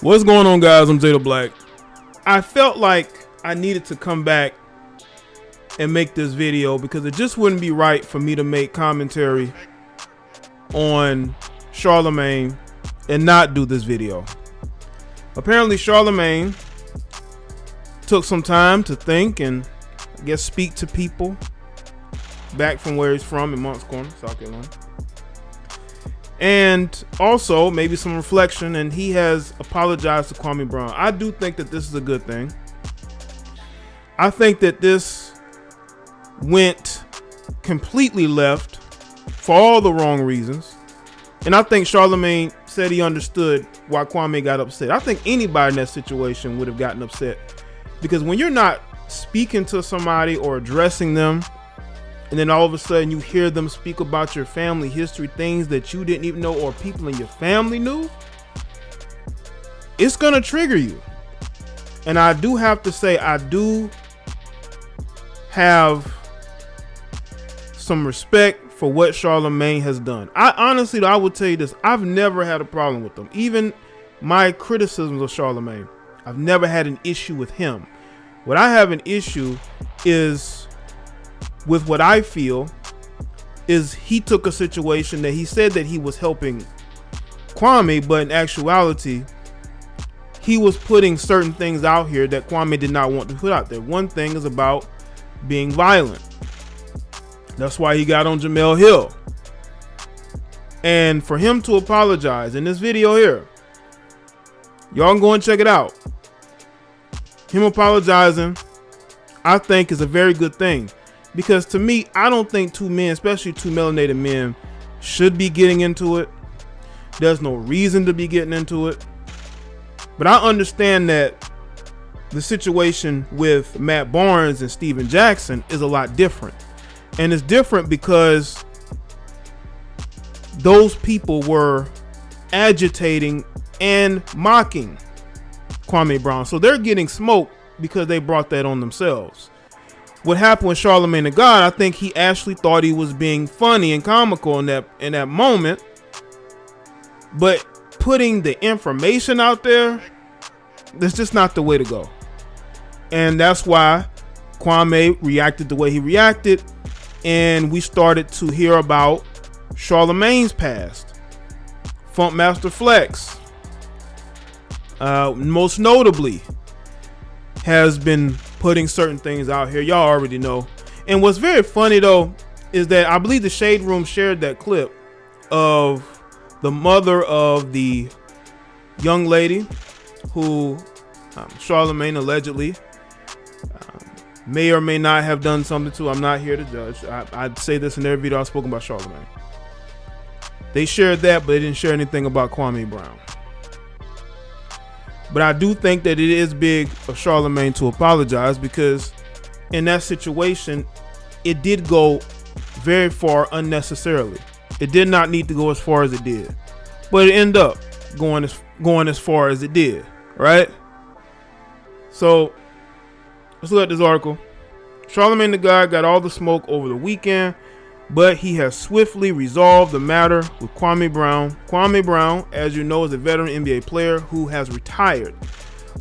What's going on, guys? I'm Jaye Black. I felt like I needed to come back and make this video because it just wouldn't be right for me to make commentary on Charlamagne and not do this video. Apparently Charlamagne took some time to think and I guess speak to people back from where he's from in Moncks Corner, South Carolina. And also maybe some reflection, and he has apologized to Kwame Brown. I do think that this is a good thing. I think that this went completely left for all the wrong reasons. And I think Charlamagne said he understood why Kwame got upset. I think anybody in that situation would have gotten upset, because when you're not speaking to somebody or addressing them, and then all of a sudden you hear them speak about your family history, things that you didn't even know or people in your family knew, it's gonna trigger you. And I do have to say, I do have some respect for what Charlamagne has done. I will tell you this, I've never had a problem with him. Even my criticisms of Charlamagne, I've never had an issue with him. What I have an issue is with what I feel is he took a situation that he said that he was helping Kwame, but in actuality, he was putting certain things out here that Kwame did not want to put out there. One thing is about being violent. That's why he got on Jamel Hill. And for him to apologize in this video here, y'all can go and check it out. Him apologizing, I think, is a very good thing. Because to me, I don't think two men, especially two melanated men, should be getting into it. There's no reason to be getting into it. But I understand that the situation with Matt Barnes and Steven Jackson is a lot different. And it's different because those people were agitating and mocking Kwame Brown. So they're getting smoked because they brought that on themselves. What happened with Charlamagne the God, I think he actually thought he was being funny and comical in that moment. But putting the information out there, that's just not the way to go. And that's why Kwame reacted the way he reacted. And we started to hear about Charlamagne's past. Funkmaster Flex, most notably, has been putting certain things out here. Y'all already know. And what's very funny though is that I believe the Shade Room shared that clip of the mother of the young lady who Charlamagne allegedly may or may not have done something to. I'm not here to judge. I'd say this in every video I've spoken about Charlamagne. They shared that, but they didn't share anything about Kwame Brown. But I do think that it is big of Charlamagne to apologize, because in that situation, it did go very far unnecessarily. It did not need to go as far as it did, but it ended up going as far as it did, right? So let's look at this article. Charlamagne the God got all the smoke over the weekend, but he has swiftly resolved the matter with Kwame Brown. Kwame Brown, as you know, is a veteran NBA player who has retired,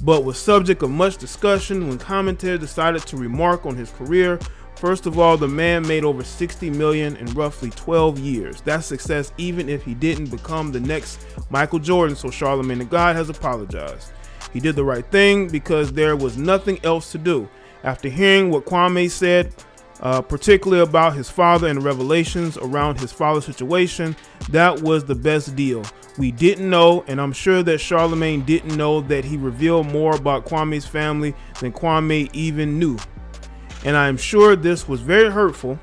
but was subject of much discussion when commentators decided to remark on his career. First of all, the man made over $60 million in roughly 12 years. That's success even if he didn't become the next Michael Jordan, so Charlamagne the God has apologized. He did the right thing because there was nothing else to do. After hearing what Kwame said, particularly about his father and the revelations around his father's situation, that was the best deal. We didn't know, and I'm sure that Charlamagne didn't know, that he revealed more about Kwame's family than Kwame even knew. And I am sure this was very hurtful,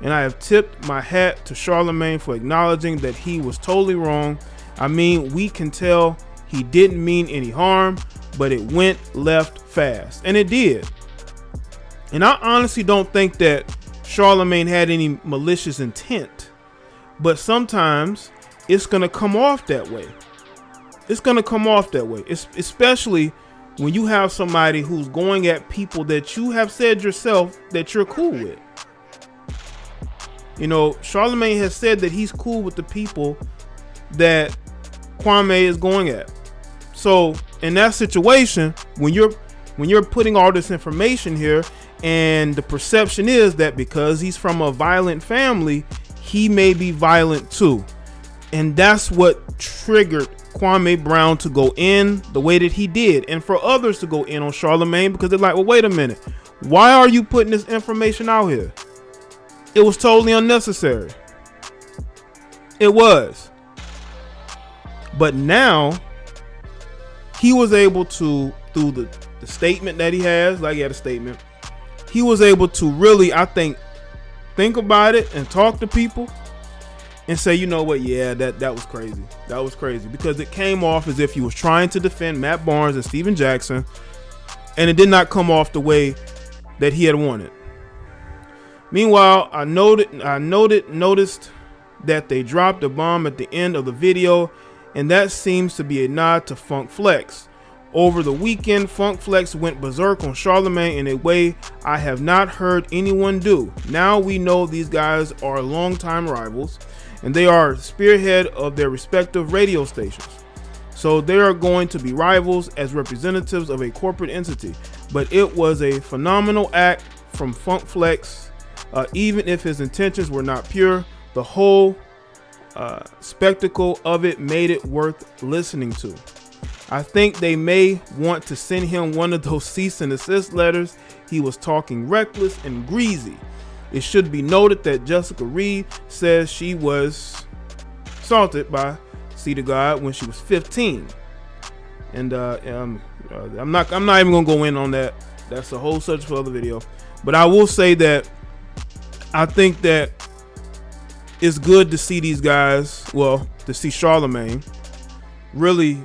and I have tipped my hat to Charlamagne for acknowledging that he was totally wrong. I mean, we can tell he didn't mean any harm, but it went left fast, and it did. And I honestly don't think that Charlamagne had any malicious intent, but sometimes it's going to come off that way. It's going to come off that way, especially when you have somebody who's going at people that you have said yourself that you're cool with. You know, Charlamagne has said that he's cool with the people that Kwame is going at. So in that situation, when you're putting all this information here, and the perception is that because he's from a violent family, he may be violent too. And that's what triggered Kwame Brown to go in the way that he did, and for others to go in on Charlamagne, because they're like, well, wait a minute, why are you putting this information out here? It was totally unnecessary. It was. But now he was able to, through the statement that he has, like he had a statement, he was able to really, I think about it and talk to people and say, you know what, yeah, that was crazy. That was crazy, because it came off as if he was trying to defend Matt Barnes and Steven Jackson, and it did not come off the way that he had wanted. Meanwhile, I noticed that they dropped a bomb at the end of the video, and that seems to be a nod to Funk Flex. Over the weekend, Funk Flex went berserk on Charlamagne in a way I have not heard anyone do. Now we know these guys are longtime rivals, and they are spearhead of their respective radio stations. So they are going to be rivals as representatives of a corporate entity. But it was a phenomenal act from Funk Flex, even if his intentions were not pure. The whole spectacle of it made it worth listening to. I think they may want to send him one of those cease and desist letters. He was talking reckless and greasy. It should be noted that Jessica Reed says she was assaulted by C to God when she was 15. And I'm not even gonna go in on that. That's a whole subject for other video. But I will say that I think that it's good to see these guys, well, to see Charlamagne really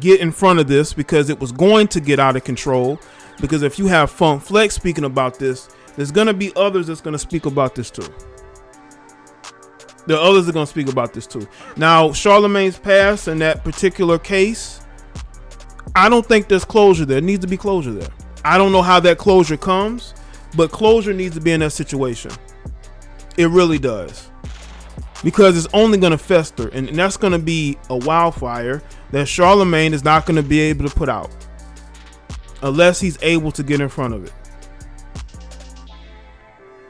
get in front of this, because it was going to get out of control. Because if you have Funk Flex speaking about this, there's going to be others that's going to speak about this too. There are others that are going to speak about this too. Now, Charlamagne's past in that particular case, I don't think there's closure there. There needs to be closure there. I don't know how that closure comes, but closure needs to be in that situation. It really does. Because it's only going to fester, and that's going to be a wildfire that Charlamagne is not going to be able to put out unless he's able to get in front of it.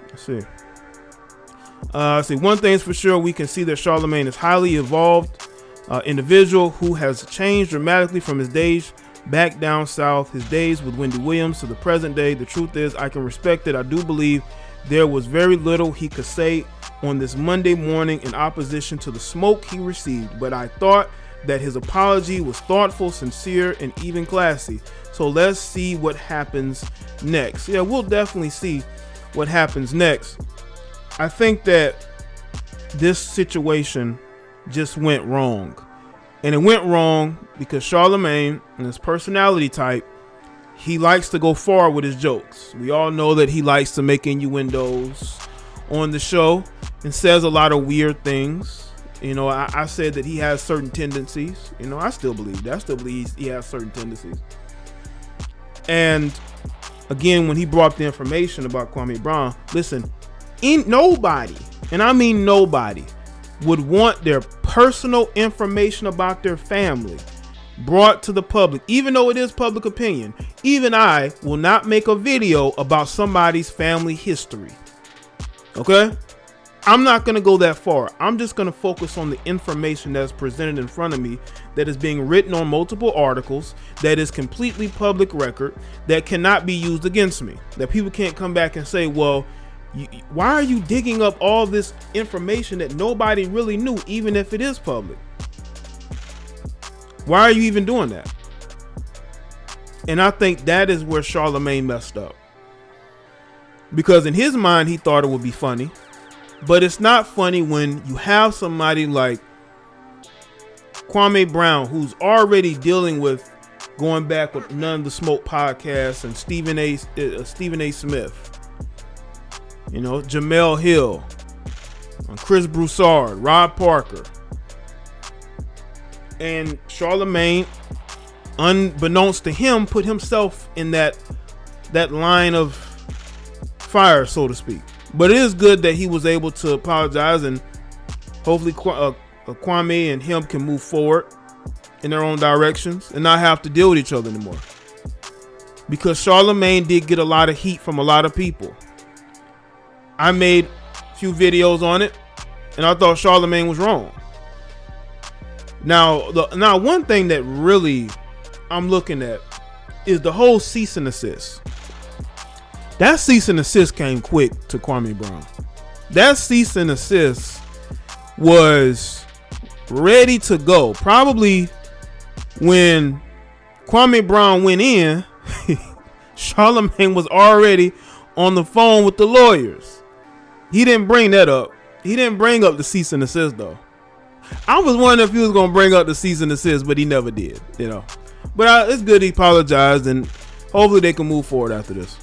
Let's see. One thing's for sure, we can see that Charlamagne is highly evolved individual who has changed dramatically from his days back down south, his days with Wendy Williams, to the present day. The truth is, I can respect it. I do believe there was very little he could say on this Monday morning in opposition to the smoke he received, but I thought that his apology was thoughtful, sincere, and even classy. So let's see what happens next. Yeah, we'll definitely see what happens next. I think that this situation just went wrong. And it went wrong because Charlamagne and his personality type, he likes to go far with his jokes. We all know that he likes to make innuendos on the show and says a lot of weird things. You know, I said that he has certain tendencies. You know, I still believe that. I still believe he has certain tendencies. And again, when he brought the information about Kwame Brown, listen, nobody, and I mean nobody, would want their personal information about their family brought to the public, even though it is public opinion. Even I will not make a video about somebody's family history. Okay? I'm not going to go that far. I'm just going to focus on the information that's presented in front of me, that is being written on multiple articles, that is completely public record, that cannot be used against me. That people can't come back and say, well, why are you digging up all this information that nobody really knew, even if it is public? Why are you even doing that? And I think that is where Charlamagne messed up. Because in his mind, he thought it would be funny. But it's not funny when you have somebody like Kwame Brown, who's already dealing with going back with None of the Smoke podcast and Stephen A. Smith, you know, Jamel Hill, Chris Broussard, Rob Parker, and Charlamagne, unbeknownst to him, put himself in that line of fire, so to speak. But it is good that he was able to apologize, and hopefully Kwame and him can move forward. in their own directions and not have to deal with each other anymore. Because Charlamagne did get a lot of heat from a lot of people. I made a few videos on it, and I thought Charlamagne was wrong. Now one thing that really I'm looking at is the whole cease and desist. That cease and desist came quick to Kwame Brown. That cease and desist was ready to go. Probably when Kwame Brown went in, Charlamagne was already on the phone with the lawyers. He didn't bring that up. He didn't bring up the cease and desist though. I was wondering if he was gonna bring up the cease and desist, but he never did. But it's good he apologized, and hopefully they can move forward after this.